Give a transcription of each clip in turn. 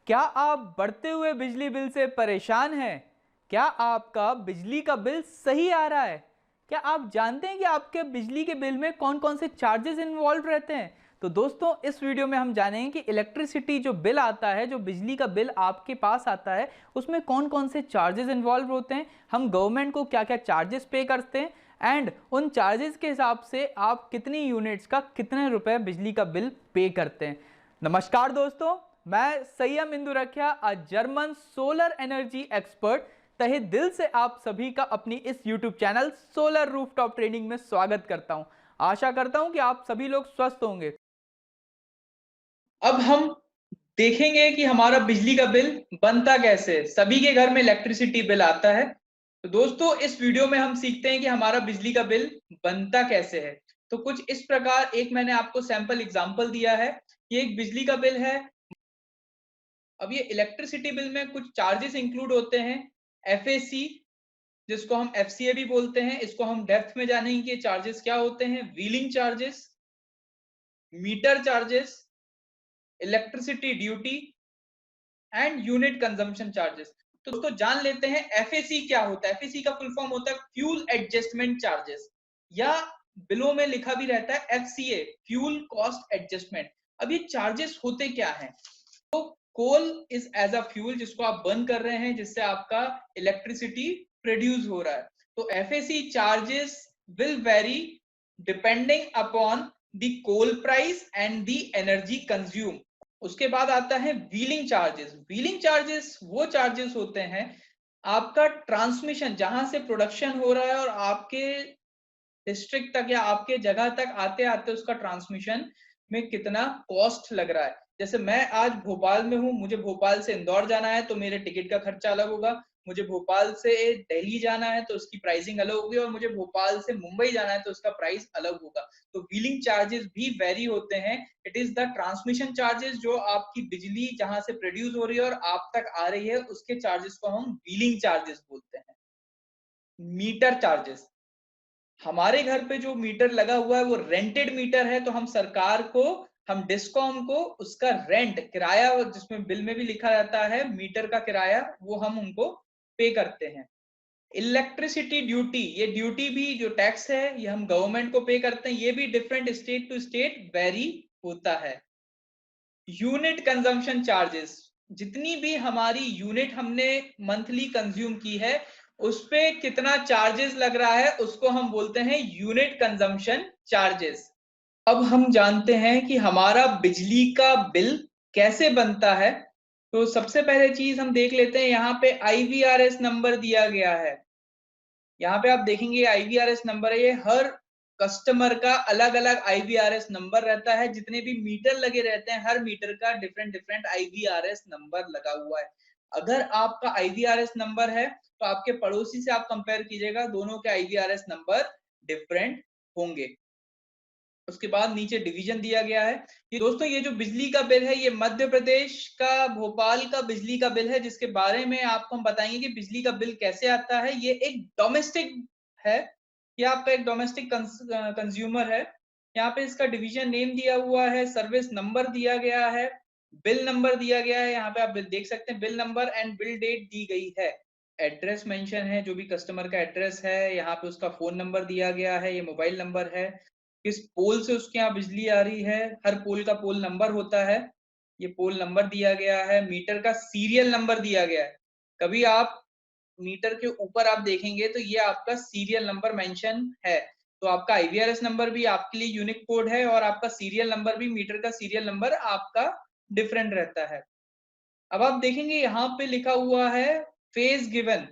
क्या आप बढ़ते हुए बिजली बिल से परेशान हैं? क्या आपका बिजली का बिल सही आ रहा है? क्या आप जानते हैं कि आपके बिजली के बिल में कौन-कौन से चार्जेस इन्वॉल्व रहते हैं? तो दोस्तों इस वीडियो में हम जानेंगे कि इलेक्ट्रिसिटी जो बिल आता है, जो बिजली का बिल आपके पास आता है, उसमें कौन-कौन से चार्जेस इन्वॉल्व होते हैं, हम गवर्नमेंट को क्या-क्या चार्जेस पे करते हैं एंड उन चार्जेस के हिसाब से आप कितनी यूनिट्स का कितने रुपए बिजली का बिल पे करते हैं। नमस्कार दोस्तों, मैं संयम इंदुरखिया, जर्मन सोलर एनर्जी एक्सपर्ट, तहे दिल से आप सभी का अपनी इस YouTube channel solar rooftop training में स्वागत करता हूं। आशा करता हूं कि आप सभी लोग स्वस्थ होंगे। अब हम देखेंगे कि हमारा बिजली का बिल बनता कैसे है। सभी के घर में इलेक्ट्रिसिटी बिल आता है। तो दोस्तों इस वीडियो में हम सीखते हैं कि हमारा बिजली का बिल बनता कैसे है। तो कुछ इस प्रकार एक मैंने आपको सैंपल एग्जांपल दिया है। ये एक बिजली का बिल है। अब ये इलेक्ट्रिसिटी बिल में कुछ चार्जेस इंक्लूड होते हैं। एफएसी, जिसको हम एफसीए भी बोलते हैं, इसको हम डेप्थ में जानेंगे कि चार्जेस क्या होते हैं। Wheeling charges, meter charges, electricity duty and unit consumption charges. तो दोस्तों जान लेते हैं एफएसी क्या होता है। एफएसी का फुल फॉर्म होता है फ्यूल एडजस्टमेंट चार्जेस, या बिलों में लिखा भी रहता है एफसीए, फ्यूल कॉस्ट एडजस्टमेंट। अब ये चार्जेस होते क्या हैं? तो coal is as a fuel, जिसको आप बर्न कर रहे हैं, जिससे आपका इलेक्ट्रिसिटी प्रोड्यूस हो रहा है। तो FAC charges will vary depending upon the coal price and the energy consume. उसके बाद आता है व्हीलिंग चार्जेस। व्हीलिंग चार्जेस वो चार्जेस होते हैं, आपका ट्रांसमिशन जहां से प्रोडक्शन हो रहा है और आपके डिस्ट्रिक्ट तक या आपके जगह तक आते आते उसका ट्रांसमिशन में कितना कॉस्ट लग रहा है। जैसे मैं आज भोपाल में हूं, मुझे भोपाल से इंदौर जाना है तो मेरे टिकट का खर्चा अलग होगा। मुझे भोपाल से दिल्ली जाना है तो उसकी प्राइसिंग अलग होगी, और मुझे भोपाल से मुंबई जाना है तो उसका प्राइस अलग होगा। तो व्हीलिंग चार्जेस भी वेरी होते हैं। It is the transmission charges, जो आपकी बिजली जहां से प्रोड्यूस हो रही है और आप तक आ रही है, उसके चार्जेस को हम व्हीलिंग चार्जेस बोलते हैं। मीटर चार्जेस, हमारे घर पे जो मीटर लगा हुआ है वो रेंटेड मीटर है, तो हम सरकार को, हम डिस्कॉम को उसका रेंट, किराया, जिसमें बिल में भी लिखा रहता है मीटर का किराया, वो हम उनको पे करते हैं। इलेक्ट्रिसिटी ड्यूटी, ये ड्यूटी भी जो टैक्स है ये हम गवर्नमेंट को पे करते हैं। ये भी different state to state vary होता है। यूनिट कंजम्पशन चार्जेस, जितनी भी हमारी यूनिट हमने मंथली कंज्यूम की है उस पे कितना चार्जेस लग रहा है, उसको हम बोलते हैं यूनिट कंजम्पशन चार्जेस। अब हम जानते हैं कि हमारा बिजली का बिल कैसे बनता है। तो सबसे पहले चीज हम देख लेते हैं, यहाँ पे आईवीआरएस नंबर दिया गया है। यहाँ पे आप देखेंगे आईवीआरएस नंबर है, ये हर कस्टमर का अलग अलग आईवीआरएस नंबर रहता है। जितने भी मीटर लगे रहते हैं, हर मीटर का डिफरेंट डिफरेंट आईवीआरएस नंबर लगा हुआ है। अगर आपका आईवीआरएस नंबर है तो आपके पड़ोसी से आप कंपेयर कीजिएगा, दोनों के आईवीआरएस नंबर डिफरेंट होंगे। उसके बाद नीचे डिवीजन दिया गया है। ये दोस्तों ये जो बिजली का बिल है, ये मध्य प्रदेश का भोपाल का बिजली का बिल है, जिसके बारे में आपको हम बताएंगे कि बिजली का बिल कैसे आता है। ये एक डोमेस्टिक है, ये आपका एक डोमेस्टिक कंज्यूमर है। यहाँ पे इसका डिवीजन नेम दिया हुआ है, सर्विस नंबर दिया गया है, बिल नंबर दिया गया है। यहाँ पे आप देख सकते हैं bill number and bill date दी गई है। एड्रेस मेंशन है, जो भी कस्टमर का एड्रेस है। यहाँ पे उसका फोन नंबर दिया गया है, ये मोबाइल नंबर है, किस पोल से उसके यहाँ बिजली आ रही है, हर पोल का पोल नंबर होता है, ये पोल नंबर दिया गया है। मीटर का सीरियल नंबर दिया गया है। कभी आप मीटर के ऊपर आप देखेंगे तो ये आपका सीरियल नंबर मेंशन है। तो आपका आईवीआरएस नंबर भी आपके लिए यूनिक कोड है, और आपका सीरियल नंबर भी, मीटर का सीरियल नंबर आपका डिफरेंट रहता है। अब आप देखेंगे यहाँ पे लिखा हुआ है phase given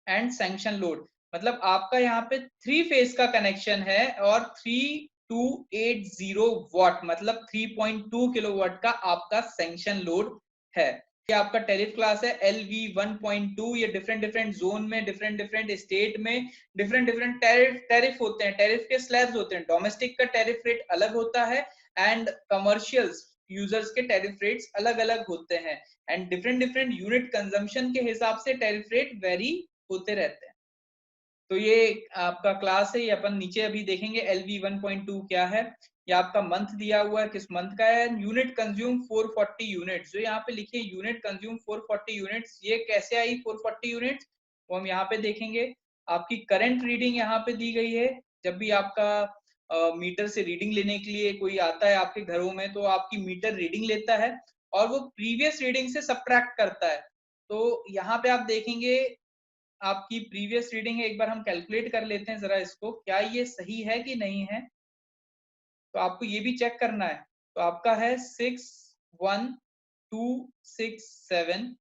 and sanction load, मतलब आपका यहाँ पे 3 फेज का कनेक्शन है, और 3280 वाट, मतलब 3.2 किलोवाट का आपका सैंक्शन लोड है। ये आपका टेरिफ क्लास है LV 1.2। ये डिफरेंट डिफरेंट जोन में, डिफरेंट डिफरेंट स्टेट में डिफरेंट डिफरेंट टेरिफ होते हैं, टेरिफ के स्लैब्स होते हैं। डोमेस्टिक का टेरिफ रेट अलग होता है एंड कमर्शियल्स यूजर्स के टेरिफ रेट्स अलग अलग होते हैं, and different different unit consumption के हिसाब से टेरिफ रेट वेरी होते रहते हैं। तो ये आपका क्लास है, ये अपन नीचे अभी देखेंगे LV 1.2 क्या है। ये आपका मंथ दिया हुआ है, किस मंथ का है। यूनिट कंज्यूम 440 यूनिट्स, जो यहाँ पे लिखे यूनिट कंज्यूम 440 यूनिट्स, ये कैसे आई 440 यूनिट्स, वो हम यहाँ पे देखेंगे। आपकी करंट रीडिंग यहाँ पे दी गई है। जब भी आपका मीटर से रीडिंग लेने के लिए कोई आता है आपके घरों में, तो आपकी मीटर रीडिंग लेता है और वो प्रीवियस रीडिंग से सब्ट्रैक्ट करता है। तो यहाँ पे आप देखेंगे आपकी प्रीवियस रीडिंग है, एक बार हम कैलकुलेट कर लेते हैं जरा इसको, क्या ये सही है कि नहीं है। तो आपको ये भी चेक करना है। तो आपका है 61267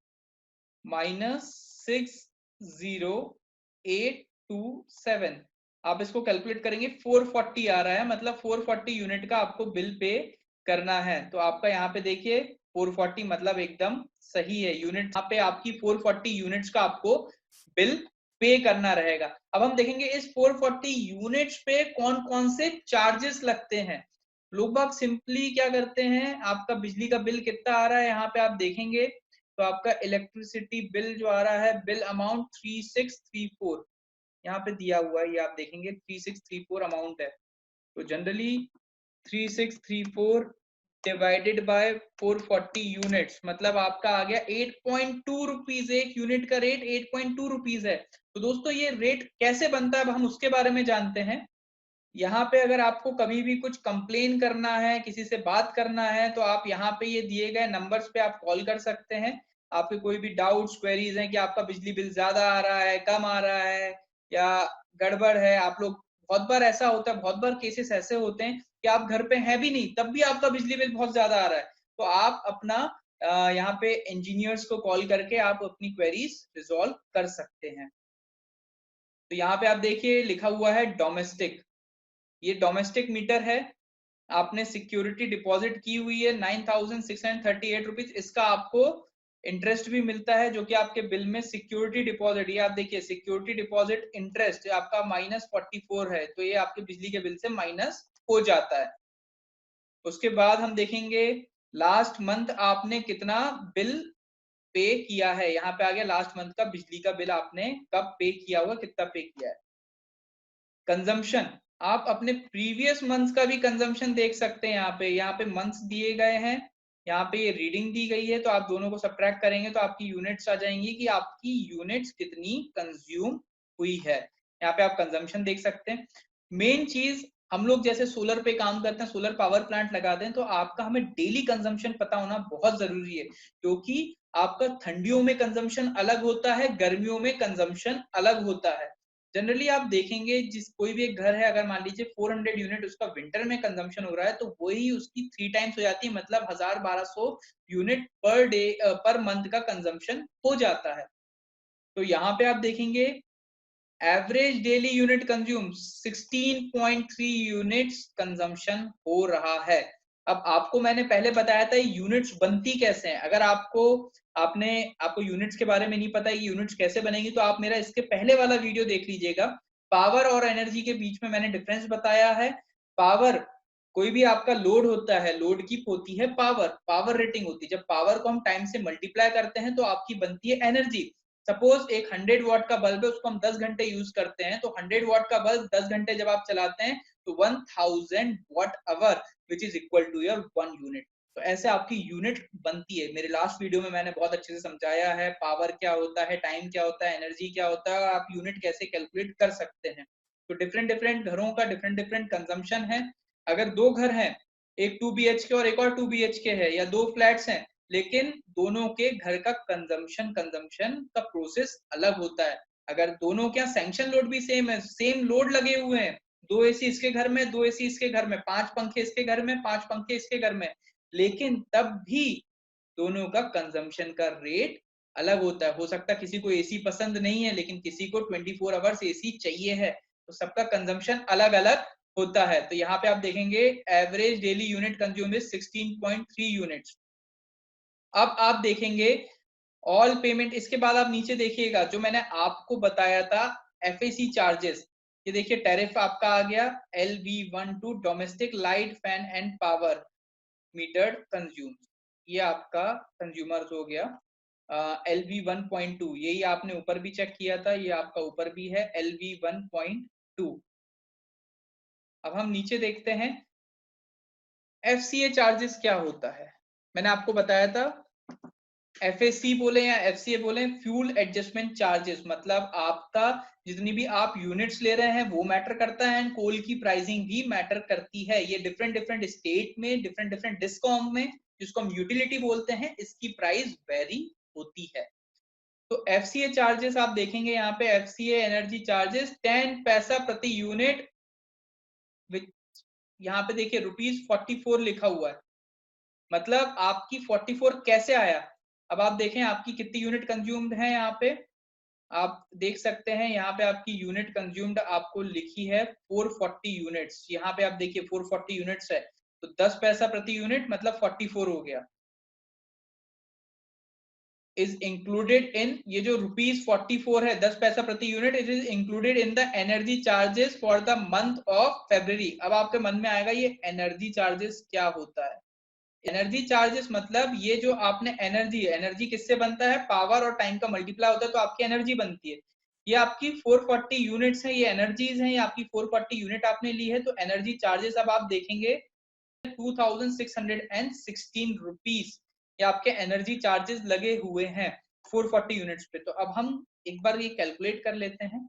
माइनस 60827, आप इसको कैलकुलेट करेंगे 440 आ रहा है, मतलब 440 यूनिट का आपको बिल पे करना है। तो आपका यहाँ पे देखिए 440 मतलब एकदम सही है। यूनिट यहाँ पे आपकी 440 यूनिट्स का आपको बिल पे करना रहेगा। अब हम देखेंगे इस 440 यूनिट्स पे कौन कौन से चार्जेस लगते हैं। लोग बाग सिंपली क्या करते हैं, आपका बिजली का बिल कितना आ रहा है यहाँ पे आप देखेंगे, तो आपका इलेक्ट्रिसिटी बिल जो आ रहा है, बिल अमाउंट 3634 यहाँ पे दिया हुआ है, ये आप देखेंगे 3634 अमाउंट है। तो जनरली 3634 डिवाइडेड बाय 440 यूनिट्स, मतलब आपका आ गया 8.2 रुपीज। एक यूनिट का रेट 8.2 रुपीज है। तो दोस्तों ये रेट कैसे बनता है, अब हम उसके बारे में जानते हैं। यहाँ पे अगर आपको कभी भी कुछ कंप्लेन करना है, किसी से बात करना है, तो आप यहाँ पे ये दिए गए नंबर्स पे आप कॉल कर सकते हैं। आपके कोई भी डाउट्स क्वेरीज हैं कि आपका बिजली बिल ज्यादा आ रहा है, कम आ रहा है या गड़बड़ है, आप लोग, बहुत बार ऐसा होता है, बहुत बार केसेस ऐसे होते हैं कि आप घर पे हैं भी नहीं तब भी आपका बिजली बिल बहुत ज्यादा आ रहा है। तो आप अपना यहाँ पे इंजीनियर्स को कॉल करके आप अपनी क्वेरीज रिजॉल्व कर सकते हैं। तो यहाँ पे आप देखिए लिखा हुआ है डोमेस्टिक, ये डोमेस्टिक मीटर है। आपने सिक्योरिटी डिपॉजिट की हुई है 9638 रुपीज, इसका आपको इंटरेस्ट भी मिलता है जो कि आपके बिल में सिक्योरिटी डिपॉजिट, ये आप देखिए सिक्योरिटी डिपॉजिट इंटरेस्ट आपका -44 है, तो ये आपके बिजली के बिल से माइनस हो जाता है। उसके बाद हम देखेंगे लास्ट मंथ आपने कितना बिल पे किया है, यहाँ पे आ गया लास्ट मंथ का बिजली का बिल आपने कब पे किया हुआ, कितना पे किया है। कंजम्पशन, आप अपने प्रीवियस मंथ्स का भी कंजम्पशन देख सकते हैं। यहाँ पे मंथ्स दिए गए हैं, यहाँ पे ये रीडिंग दी गई है, तो आप दोनों को सब्ट्रैक्ट करेंगे तो आपकी यूनिट्स आ जाएंगी कि आपकी यूनिट्स कितनी कंज्यूम हुई है। यहाँ पे आप कंजम्पशन देख सकते हैं। मेन चीज, हम लोग जैसे सोलर पे काम करते हैं, सोलर पावर प्लांट लगाते हैं, तो आपका हमें डेली कंजम्पशन पता होना बहुत जरूरी है, क्योंकि आपका ठंडियों में कंजम्पशन अलग होता है, गर्मियों में कंजम्पशन अलग होता है। जनरली आप देखेंगे जिस कोई भी एक घर है, अगर मान लीजिए 400 यूनिट उसका विंटर में कंजम्पशन हो रहा है, तो वही उसकी 3 टाइम्स हो जाती है, मतलब 1000-1200 unit per day per month का कंजम्पशन हो जाता है। तो यहाँ पे आप देखेंगे average daily unit consume 16.3 units consumption हो रहा है। अब आपको मैंने पहले बताया था यूनिट्स बनती कैसे हैं। अगर आपको यूनिट्स के बारे में नहीं पता है यूनिट्स कैसे बनेगी, तो आप मेरा इसके पहले वाला वीडियो देख लीजिएगा। पावर और एनर्जी के बीच में मैंने डिफरेंस बताया है। पावर, कोई भी आपका लोड होता है, लोड की होती है पावर, पावर रेटिंग होती है। जब पावर को हम टाइम से मल्टीप्लाई करते हैं तो आपकी बनती है एनर्जी। सपोज एक 100 वॉट का बल्ब है, उसको हम 10 घंटे यूज करते हैं, तो 100 वॉट का बल्ब 10 घंटे जब आप चलाते हैं तो 1000 watt hour which is equal to your 1 unit. तो ऐसे आपकी यूनिट बनती है। मेरे लास्ट वीडियो में मैंने बहुत अच्छे से समझाया है पावर क्या होता है, टाइम क्या होता है, एनर्जी क्या होता है, आप यूनिट कैसे कैलकुलेट कर सकते हैं। तो डिफरेंट डिफरेंट घरों का डिफरेंट डिफरेंट कंजम्पशन है। अगर दो घर हैं, एक 2 BHK और एक और 2 BHK है, या दो फ्लैट्स हैं, लेकिन दोनों के घर का कंजम्पशन का प्रोसेस अलग होता है। अगर दोनों क्या सैंक्शन लोड भी सेम है, सेम लोड लगे हुए हैं, 2 AC इसके घर में, 2 AC इसके घर में, 5 पंखे इसके घर में, 5 पंखे इसके घर में, लेकिन तब भी दोनों का कंजम्पशन का रेट अलग होता है। हो सकता है किसी को एसी पसंद नहीं है, लेकिन किसी को 24 आवर्स एसी चाहिए है, तो सबका कंजम्पशन अलग अलग होता है। तो यहाँ पे आप देखेंगे average daily unit consume is 16.3 units. अब आप देखेंगे ऑल पेमेंट, इसके बाद आप नीचे देखिएगा जो मैंने आपको बताया था एफएसी चार्जेस। ये देखिए टैरिफ आपका आ गया LV12 domestic light fan and power metered consume, ये आपका कंज्यूमर्स हो गया। LV1.2 यही आपने ऊपर भी चेक किया था, ये आपका ऊपर भी है LV1.2। अब हम नीचे देखते हैं FCA चार्जेस क्या होता है? मैंने आपको बताया था FAC बोले या FCA बोले, फ्यूल एडजस्टमेंट चार्जेस, मतलब आपका जितनी भी आप यूनिट्स ले रहे हैं वो मैटर करता है, एंड कोल की प्राइसिंग भी मैटर करती है। ये डिफरेंट डिफरेंट स्टेट में, डिफरेंट डिफरेंट डिस्कॉम में, जिसको हम यूटिलिटी बोलते हैं, इसकी प्राइस वेरी होती है। तो FCA चार्जेस आप देखेंगे यहाँ पे, FCA एनर्जी चार्जेस 10 पैसा प्रति यूनिट, यहाँ पे देखिए ₹44 लिखा हुआ है, मतलब आपकी 44 कैसे आया? अब आप देखें आपकी कितनी यूनिट कंज्यूम्ड है, यहाँ पे आप देख सकते हैं, यहाँ पे आपकी यूनिट कंज्यूम्ड आपको लिखी है 440 यूनिट्स। यहाँ पे आप देखिए 440 यूनिट्स है, तो 10 पैसा प्रति यूनिट मतलब 44 हो गया। इज इंक्लूडेड इन, ये जो ₹44 है 10 पैसा प्रति unit, it is included in the energy charges for the month of February। अब आपके मन में आएगा ये एनर्जी चार्जेस क्या होता है? एनर्जी चार्जेस मतलब ये जो आपने एनर्जी, एनर्जी किससे बनता है? पावर और टाइम का मल्टीप्लाई होता है तो आपकी एनर्जी बनती है। ये आपकी 440 यूनिट्स है, ये एनर्जीज हैं, ये आपकी 440 यूनिट आपने ली है, तो एनर्जी चार्जेस अब आप देखेंगे 2616 रुपीज, ये आपके एनर्जी चार्जेस लगे हुए हैं 440 यूनिट्स पे। तो अब हम एक बार ये कैलकुलेट कर लेते हैं,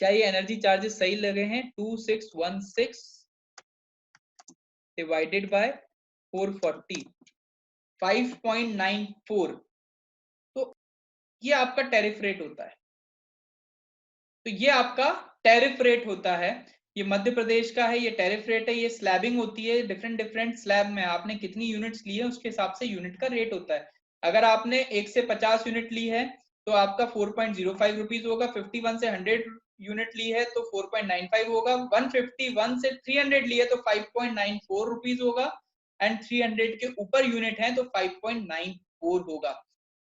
क्या ये एनर्जी चार्जेस सही लगे हैं? 2616 डिवाइडेड बाय 440, 5.94, तो ये आपका टैरिफ रेट होता है। तो ये आपका टैरिफ रेट होता है, ये मध्य प्रदेश का है, ये टैरिफ रेट है। ये स्लैबिंग होती है, डिफरेंट डिफरेंट स्लैब में आपने कितनी यूनिट्स ली है उसके हिसाब से यूनिट का रेट होता है। अगर आपने 1 से 50 यूनिट ली है तो आपका 4.05 रुपीज होगा, 51 से 100 यूनिट ली है तो 4.95 होगा, 151 से 300 ली है तो 5.94 रुपीज होगा, एंड 300 के ऊपर यूनिट है तो 5.94 होगा।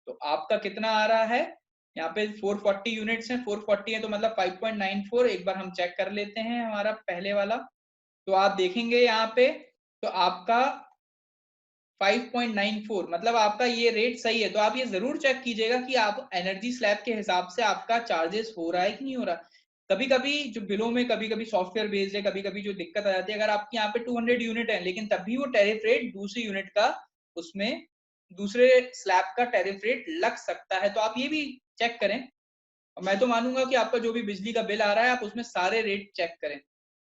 तो आपका कितना आ रहा है? यहाँ पे 440 यूनिट्स हैं, 440 है तो मतलब 5.94। एक बार हम चेक कर लेते हैं हमारा पहले वाला, तो आप देखेंगे यहाँ पे, तो आपका 5.94 मतलब आपका ये रेट सही है। तो आप ये जरूर चेक कीजिएगा कि आप एनर्जी स्लैब के हिसाब से आपका चार्जेस हो रहा है कि नहीं हो रहा। कभी कभी जो बिलों में कभी कभी सॉफ्टवेयर बेस्ड है, कभी कभी जो दिक्कत आ जाती है, अगर आपके यहाँ पे 200 यूनिट है लेकिन तब भी वो टैरिफ रेट दूसरी यूनिट का, उसमें दूसरे स्लैब का टैरिफ रेट लग सकता है, तो आप ये भी चेक करें। मैं तो मानूंगा कि आपका जो भी बिजली का बिल आ रहा है आप उसमें सारे रेट चेक करें।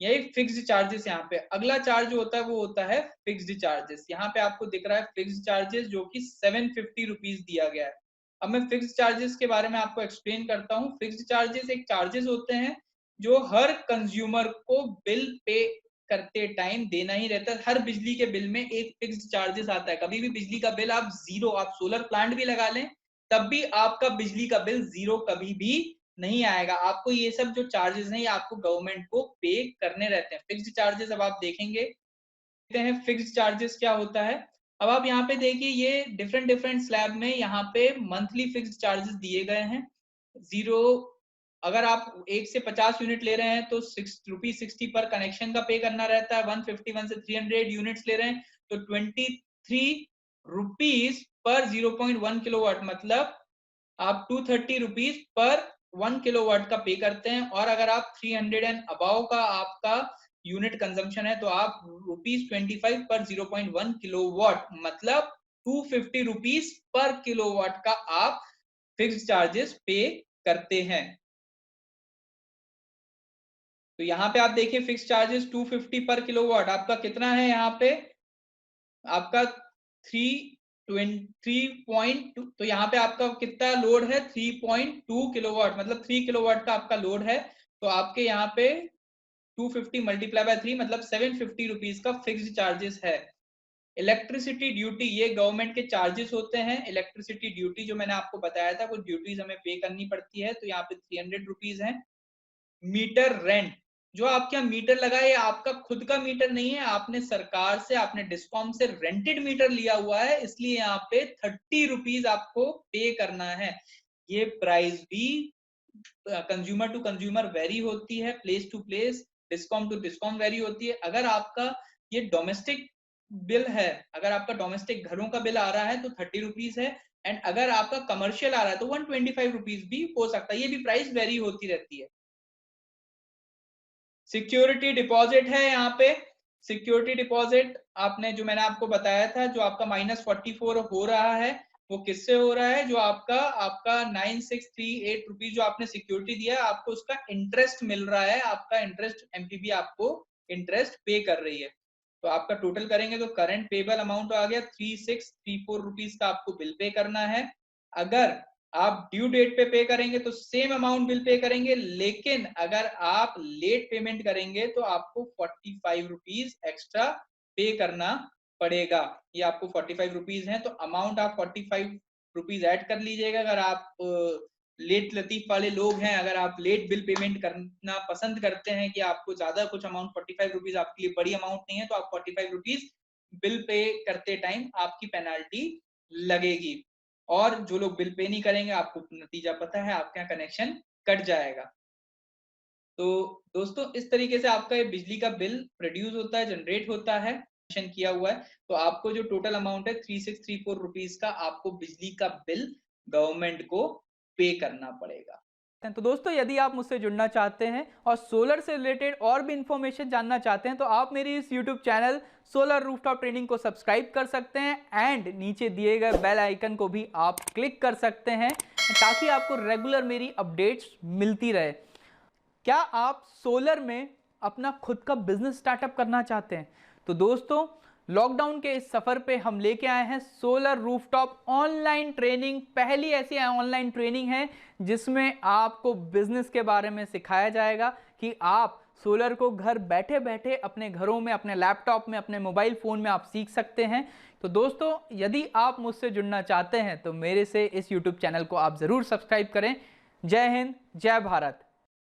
यही फिक्स्ड चार्जेस, यहाँ पे अगला चार्ज जो होता है वो होता है फिक्स्ड चार्जेस। यहाँ पे आपको दिख रहा है फिक्स्ड चार्जेस जो कि 750 रुपीज दिया गया है। अब मैं फिक्स्ड चार्जेस के बारे में आपको एक्सप्लेन करता हूँ। फिक्स्ड चार्जेस एक चार्जेस होते हैं जो हर कंज्यूमर को बिल पे करते टाइम देना ही रहता है। हर बिजली के बिल में एक फिक्स्ड चार्जेस आता है। कभी भी बिजली का बिल आप जीरो, आप सोलर प्लांट भी लगा लें तब भी आपका बिजली का बिल जीरो कभी भी नहीं आएगा। आपको ये सब जो चार्जेस हैं ये आपको गवर्नमेंट को पे करने रहते हैं। फिक्स्ड चार्जेस अब आप देखेंगे फिक्स्ड चार्जेस क्या होता है। अब आप यहाँ पे देखिए ये डिफरेंट डिफरेंट स्लैब में यहाँ पे मंथली फिक्स्ड चार्जेस दिए गए हैं। जीरो, अगर आप 1 से 50 यूनिट ले रहे हैं तो ₹60 पर कनेक्शन का पे करना रहता है। 151 से 300 यूनिट्स ले रहे हैं तो 23 रुपीज पर 0.1 किलोवाट, मतलब आप 230 रुपीज पर 1 किलोवाट का पे करते हैं। और अगर आप 300 एंड अबाव का आपका यूनिट कंजम्पशन है तो आप ₹25 पर 0.1 किलोवाट, मतलब 250 रुपीज पर किलोवाट का आप फिक्स्ड चार्जेस पे करते हैं। तो यहाँ पे आप देखिए फिक्स चार्जेस 250 पर किलोवाट आपका कितना है, यहाँ पे आपका 3.2, तो यहाँ पे आपका कितना लोड है 3.2 किलोवाट, मतलब 3 किलोवाट का आपका लोड है। तो आपके यहाँ पे 250 मल्टीप्लाई बाय 3 मतलब 750 रुपीज का फिक्स्ड चार्जेस है। इलेक्ट्रिसिटी ड्यूटी, ये गवर्नमेंट के चार्जेस होते हैं। इलेक्ट्रिसिटी ड्यूटी जो मैंने आपको बताया था, कुछ ड्यूटीज हमें पे करनी पड़ती है, तो यहाँ पे 300 रुपीज है। मीटर रेंट, जो आपके यहाँ मीटर लगा है आपका खुद का मीटर नहीं है, आपने सरकार से, आपने डिस्कॉम से रेंटेड मीटर लिया हुआ है, इसलिए यहाँ पे 30 रुपीज आपको पे करना है। ये प्राइस भी कंज्यूमर टू कंज्यूमर वेरी होती है, place to place, discom to discom vary होती है। अगर आपका ये डोमेस्टिक बिल है, अगर आपका डोमेस्टिक घरों का बिल आ रहा है तो 30 रुपीज है, एंड अगर आपका कमर्शियल आ रहा है तो 125 रुपीज भी हो सकता है। ये भी प्राइस वेरी होती रहती है। सिक्योरिटी डिपॉजिट है यहाँ पे, सिक्योरिटी डिपॉजिट आपने जो मैंने आपको बताया था, जो आपका -44 हो रहा है, वो किससे हो रहा है? जो आपका 9638 रुपीज जो आपने सिक्योरिटी दिया है, आपको उसका इंटरेस्ट मिल रहा है, आपका इंटरेस्ट एमपीबी आपको इंटरेस्ट पे कर रही है। तो आपका टोटल करेंगे तो करंट पेबल अमाउंट आ गया 3634 रुपीज का आपको बिल पे करना है। अगर आप ड्यू डेट पे करेंगे तो सेम अमाउंट बिल पे करेंगे, लेकिन अगर आप लेट पेमेंट करेंगे तो आपको 45 रुपीज एक्स्ट्रा पे करना पड़ेगा। ये आपको 45 रुपीज है, तो अमाउंट आप 45 रुपीज ऐड कर लीजिएगा। अगर आप लेट लतीफ वाले लोग हैं, अगर आप लेट बिल पेमेंट करना पसंद करते हैं कि आपको ज्यादा कुछ अमाउंट 45 रुपीज आपके लिए बड़ी अमाउंट नहीं है, तो आप 45 रुपीज बिल पे करते टाइम आपकी पेनाल्टी लगेगी। और जो लोग बिल पे नहीं करेंगे, आपको नतीजा पता है, आपका कनेक्शन कट जाएगा। तो दोस्तों इस तरीके से आपका ये बिजली का बिल प्रोड्यूस होता है, जनरेट होता है, किया हुआ है। तो आपको जो टोटल अमाउंट है 3634 रुपीज का आपको बिजली का बिल गवर्नमेंट को पे करना पड़ेगा। तो दोस्तों यदि आप मुझसे जुड़ना चाहते हैं और सोलर से रिलेटेड और भी इंफॉर्मेशन जानना चाहते हैं तो आप मेरी इस YouTube channel solar rooftop training को सब्सक्राइब कर सकते हैं एंड नीचे दिए गए बेल आइकन को भी आप क्लिक कर सकते हैं ताकि आपको रेगुलर मेरी अपडेट्स मिलती रहे। क्या आप सोलर में अपना खुद का बिजनेस स्टार्टअप करना चाहते हैं? तो दोस्तों लॉकडाउन के इस सफर पे हम लेके आए हैं सोलर रूफटॉप ऑनलाइन ट्रेनिंग। पहली ऐसी ऑनलाइन ट्रेनिंग है जिसमें आपको बिजनेस के बारे में सिखाया जाएगा कि आप सोलर को घर बैठे बैठे अपने घरों में, अपने लैपटॉप में, अपने मोबाइल फ़ोन में आप सीख सकते हैं। तो दोस्तों यदि आप मुझसे जुड़ना चाहते हैं तो मेरे से इस यूट्यूब चैनल को आप ज़रूर सब्सक्राइब करें। जय हिंद, जय भारत।